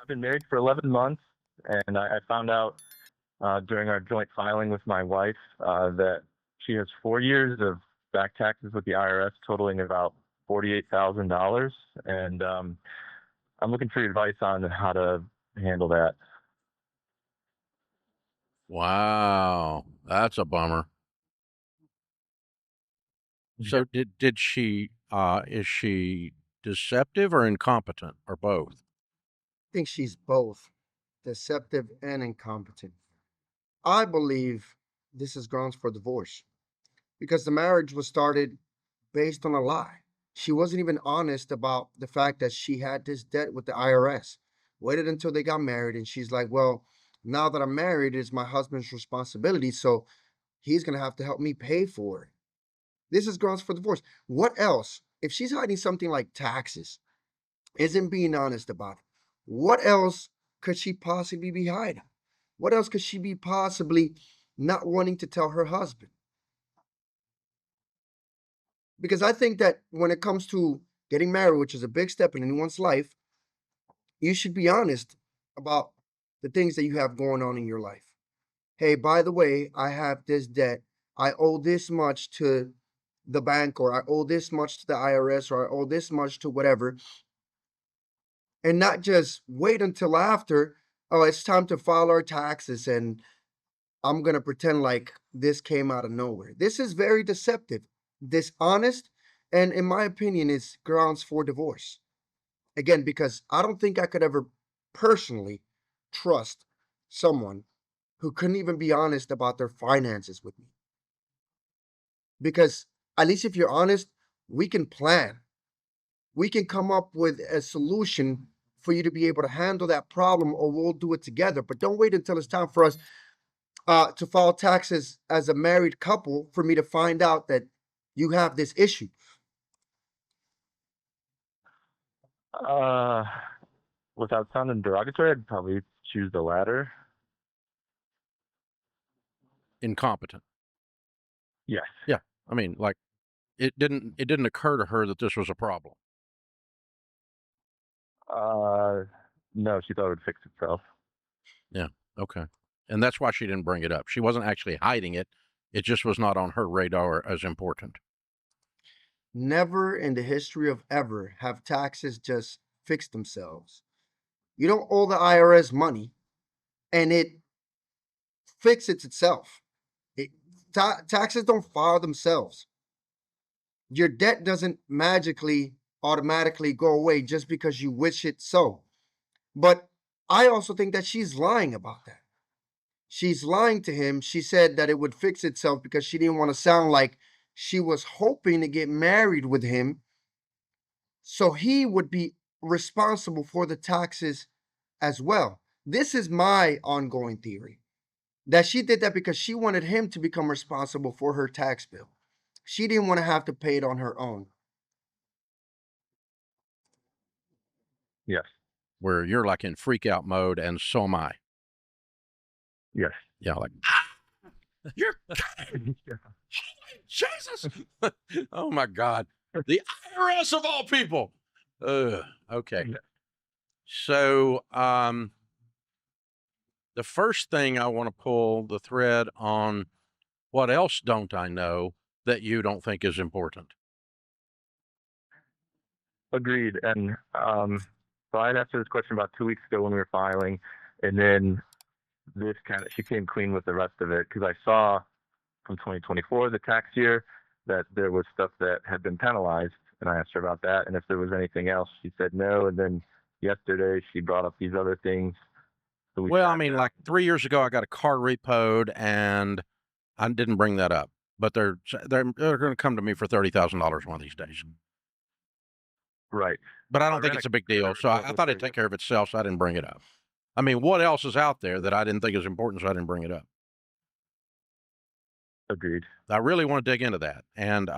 I've been married for 11 months, and I found out during our joint filing with my wife that she has 4 years of back taxes with the IRS totaling about $48,000. And I'm looking for your advice on how to handle that. Wow, that's a bummer. So Yep. did she is she deceptive or incompetent or both? Think she's both deceptive and incompetent. I believe this is grounds for divorce because the marriage was started based on a lie. She wasn't even honest about the fact that she had this debt with the IRS. Waited until they got married, and she's like, well, now that I'm married, it's my husband's responsibility. So he's going to have to help me pay for it. This is grounds for divorce. What else? If she's hiding something like taxes, isn't being honest about it, what else could she possibly be hiding? What else could she be possibly not wanting to tell her husband? Because I think that when it comes to getting married, which is a big step in anyone's life, you should be honest about the things that you have going on in your life. Hey, by the way, I have this debt. I owe this much to the bank, or I owe this much to the IRS, or I owe this much to whatever, and not just wait until after, oh, it's time to file our taxes and I'm going to pretend like this came out of nowhere. This is very deceptive, dishonest, and in my opinion, is grounds for divorce. Again, because I don't think I could ever personally trust someone who couldn't even be honest about their finances with me. Because at least if you're honest, we can plan. We can come up with a solution for you to be able to handle that problem, or we'll do it together. But don't wait until it's time for us to file taxes as a married couple for me to find out that you have this issue. Uh, Without sounding derogatory, I'd probably choose the latter. Incompetent. Yes. Yeah. I mean, like it didn't occur to her that this was a problem. Uh, no, she thought it would fix itself. Yeah. Okay. And that's why she didn't bring it up. She wasn't actually hiding it. It just was not on her radar as important. Never in the history of ever have taxes just fixed themselves. You don't owe the IRS money and it fixes itself. It, taxes don't file themselves. Your debt doesn't magically automatically go away just because you wish it so. But I also think that she's lying about that. She's lying to him. She said that it would fix itself because she didn't want to sound like she was hoping to get married with him so he would be responsible for the taxes as well. This is my ongoing theory, that she did that because she wanted him to become responsible for her tax bill. She didn't want to have to pay it on her own. Yes. Where you're like in freak out mode, and so am I. Yes. Yeah, like you're Jesus. Oh my God. The IRS of all people. Okay. Yeah. So the first thing I want to pull the thread on, what else don't I know that you don't think is important? Agreed. And so I had asked her this question about 2 weeks ago when we were filing, and then this kind of she came clean with the rest of it because I saw from 2024, the tax year, that there was stuff that had been penalized, and I asked her about that, and if there was anything else, she said no. And then yesterday she brought up these other things, so we Well, I sat mean, down. like 3 years ago, I got a car repoed, and I didn't bring that up, but they're going to come to me for $30,000 one of these days. Right. But I So I don't think ran a it's a big credit deal. So report I with thought it'd her. take care of itself. So I didn't bring it up. I mean, what else is out there that I didn't think is important? So I didn't bring it up. Agreed. I really want to dig into that. And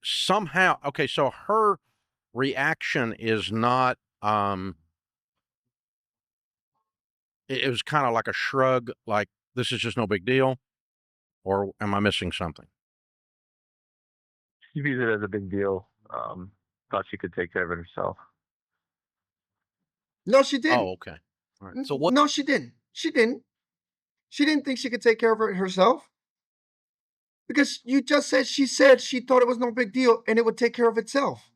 somehow, okay, so her reaction is not, it was kind of like a shrug, like this is just no big deal, or am I missing something? She views it as a big deal. Thought she could take care of it herself. No, she didn't. Oh, okay. All right. So what? No, she didn't. She didn't. She didn't think she could take care of it herself. Because you just said she thought it was no big deal and it would take care of itself.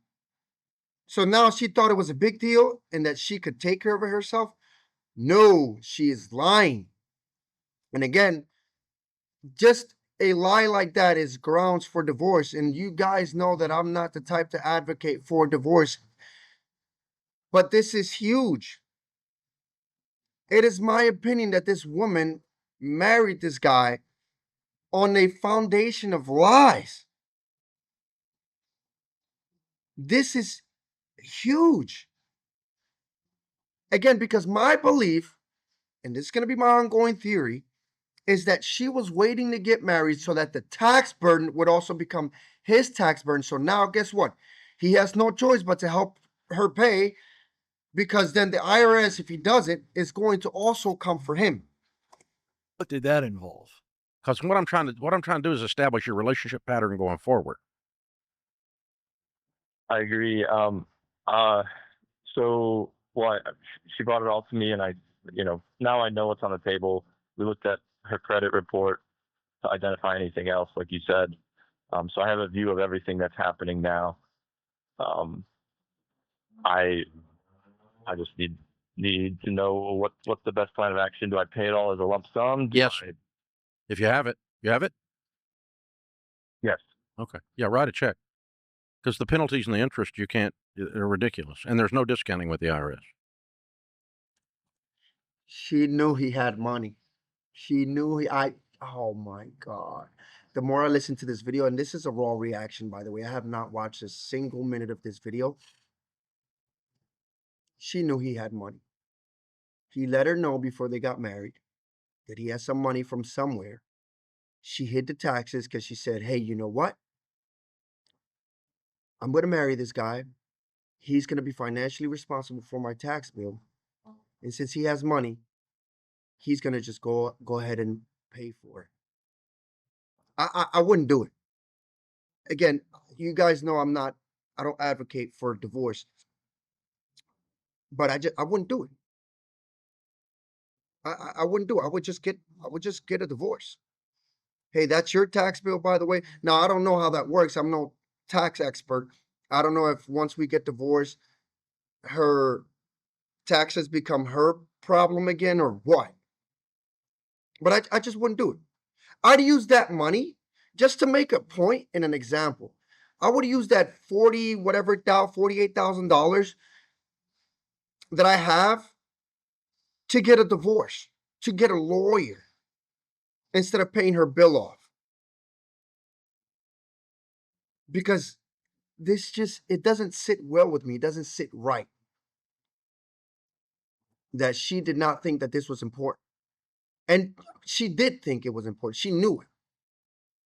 So now she thought it was a big deal and that she could take care of it herself. No, she is lying. And again, just a lie like that is grounds for divorce. And you guys know that I'm not the type to advocate for divorce. But this is huge. It is my opinion that this woman married this guy on a foundation of lies. This is huge. Again, because my belief, and this is going to be my ongoing theory, is that she was waiting to get married so that the tax burden would also become his tax burden. So now, guess what? He has no choice but to help her pay, because then the IRS, if he doesn't, is going to also come for him. What did that involve? Because what I'm trying to do is establish your relationship pattern going forward. I agree. So she brought it all to me, and now I know what's on the table. We looked at her credit report to identify anything else, like you said. So I have a view of everything that's happening now. I just need to know what's the best plan of action. Do I pay it all as a lump sum? Yes. If you have it, Yes. Okay. Yeah, write a check. Because the penalties and the interest, they're ridiculous. And there's no discounting with the IRS. She knew he had money. She knew oh my God. The more I listen to this video, and this is a raw reaction, by the way, I have not watched a single minute of this video. She knew he had money. He let her know before they got married that he has some money from somewhere. She hid the taxes because she said, hey, you know what? I'm going to marry this guy. He's going to be financially responsible for my tax bill. And since he has money, he's going to just go ahead and pay for it. I wouldn't do it. Again, you guys know I don't advocate for divorce. But I wouldn't do it. I wouldn't do it. I would just get a divorce. Hey, that's your tax bill, by the way. Now, I don't know how that works. I'm no tax expert. I don't know if once we get divorced, her taxes become her problem again or what. But I just wouldn't do it. I'd use that money just to make a point and an example. I would use that $48,000 that I have to get a divorce, to get a lawyer, instead of paying her bill off. Because it doesn't sit well with me. It doesn't sit right. That she did not think that this was important. And she did think it was important. She knew it.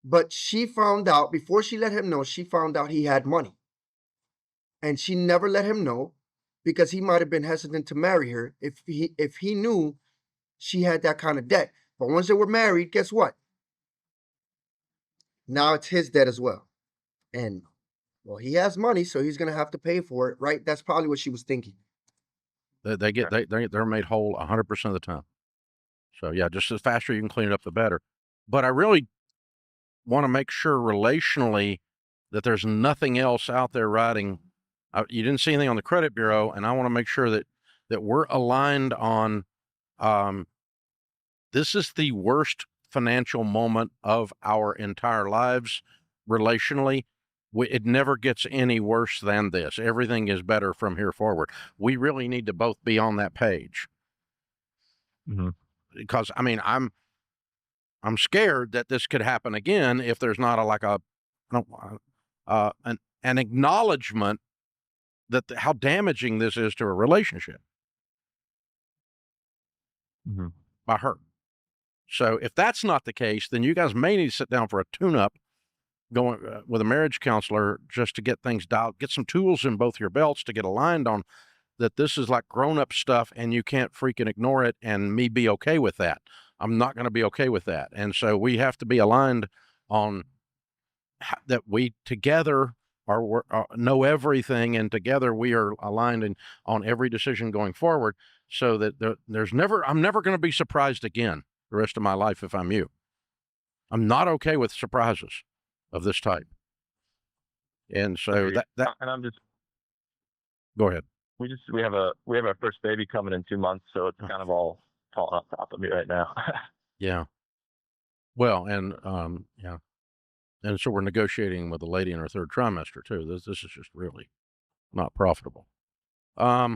But she found out, before she let him know, she found out he had money. And she never let him know, because he might have been hesitant to marry her if he knew she had that kind of debt. But once they were married, guess what? Now it's his debt as well. And, well, he has money, so he's going to have to pay for it, right? That's probably what she was thinking. They're made whole 100% of the time. So yeah, just the faster you can clean it up, the better. But I really want to make sure relationally that there's nothing else out there riding. You didn't see anything on the credit bureau, and I want to make sure that we're aligned on. This is the worst financial moment of our entire lives relationally. It never gets any worse than this. Everything is better from here forward. We really need to both be on that page. Mm-hmm. Because I mean, I'm scared that this could happen again if there's not an acknowledgement that how damaging this is to a relationship by her. So if that's not the case, then you guys may need to sit down for a tune-up, going with a marriage counselor, just to get things dialed, get some tools in both your belts to get aligned on that this is like grown-up stuff and you can't freaking ignore it and me be okay with that. I'm not going to be okay with that. And so we have to be aligned on that we together know everything, and together we are aligned on every decision going forward, so that I'm never going to be surprised again the rest of my life if I'm you. I'm not okay with surprises of this type. And so Agreed. that And I'm just go ahead. we have our first baby coming in 2 months, so it's kind of all falling on top of me right now. Yeah. Well, and yeah. And so we're negotiating with a lady in her third trimester too. This is just really not profitable. Yeah.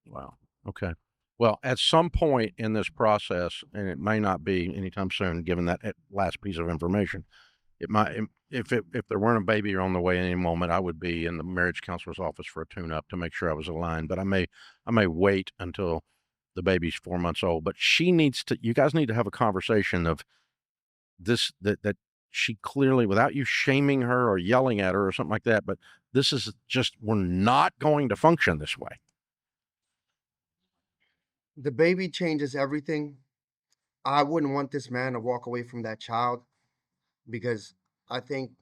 Wow. Okay. Well, at some point in this process, and it may not be anytime soon, given that last piece of information, it might, if there weren't a baby on the way any moment, I would be in the marriage counselor's office for a tune-up to make sure I was aligned. But I may wait until the baby's 4 months old. But you guys need to have a conversation of this, that she clearly, without you shaming her or yelling at her or something like that, but this is just, we're not going to function this way. The baby changes everything. I wouldn't want this man to walk away from that child, because I think,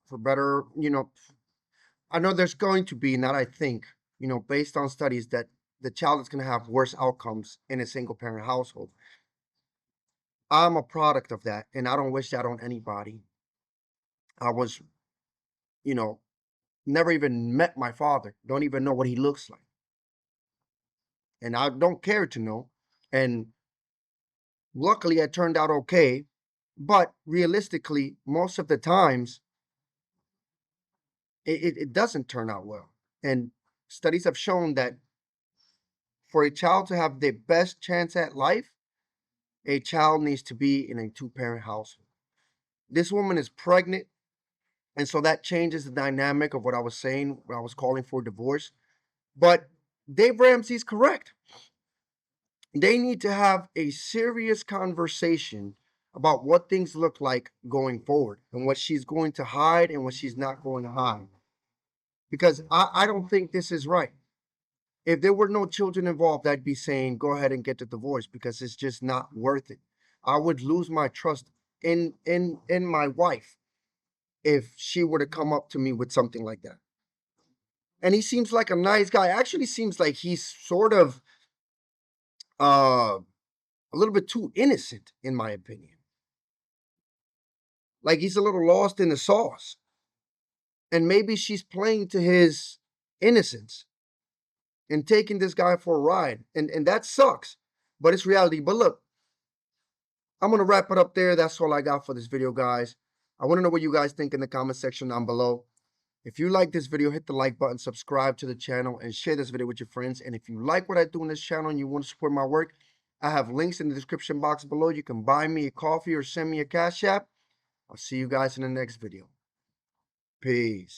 for better, I know there's going to be, not I think, based on studies, that the child is going to have worse outcomes in a single parent household. I'm a product of that, and I don't wish that on anybody. I was, never even met my father, don't even know what he looks like. And I don't care to know. And luckily, it turned out okay. But realistically, most of the times, it doesn't turn out well. And studies have shown that for a child to have the best chance at life, a child needs to be in a two-parent household. This woman is pregnant, and so that changes the dynamic of what I was saying when I was calling for divorce. But Dave Ramsey's correct. They need to have a serious conversation about what things look like going forward, and what she's going to hide and what she's not going to hide. Because I don't think this is right. If there were no children involved, I'd be saying go ahead and get the divorce, because it's just not worth it. I would lose my trust in my wife if she were to come up to me with something like that. And he seems like a nice guy. Actually seems like he's sort of a little bit too innocent, in my opinion. Like he's a little lost in the sauce. And maybe she's playing to his innocence and taking this guy for a ride. And that sucks, but it's reality. But look, I'm going to wrap it up there. That's all I got for this video, guys. I want to know what you guys think in the comment section down below. If you like this video, hit the like button, subscribe to the channel, and share this video with your friends. And if you like what I do in this channel and you want to support my work, I have links in the description box below. You can buy me a coffee or send me a Cash App. I'll see you guys in the next video. Peace.